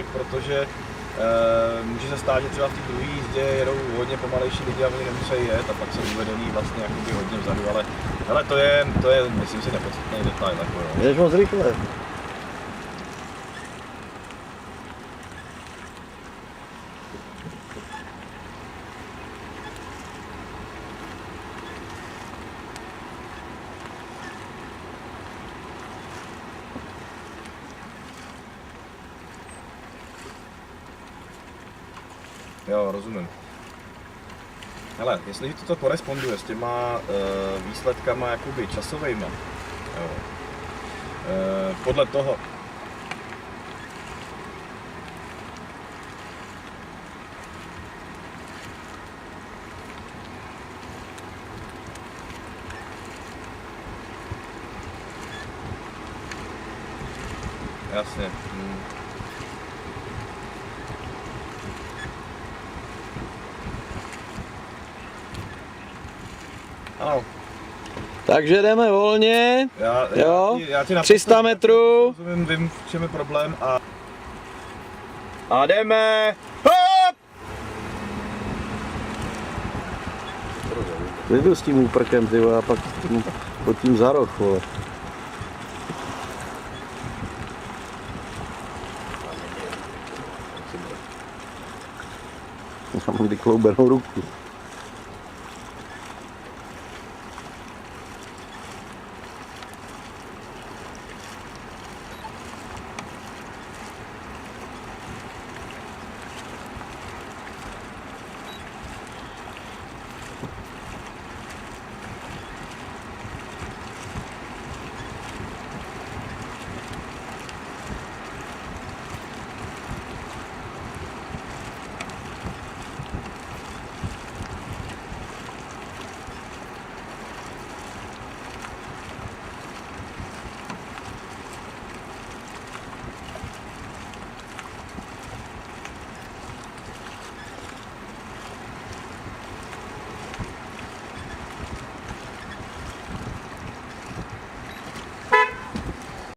protože může se stát, že třeba v té druhé jízdě jedou hodně pomalejší lidi a oni nemusí jet a pak jsou uvedený vlastně jakoby hodně vzadu, ale to je myslím si nepodstatný detail. Jako, jo. Jedeš moc rychle. Jo, rozumím. Hele, jestli to koresponduje s těma výsledkama jakoby časovejma, jo, podle toho, jasně. Ano. Takže jdeme volně, Já ti 300 metrů. Rozumím, vím, v čem je problém A jdeme! Hop! Vyjdu s tím úprkem, ty vole, a pak pod tím za roh, vole. Já mám kdy kloubenou ruku.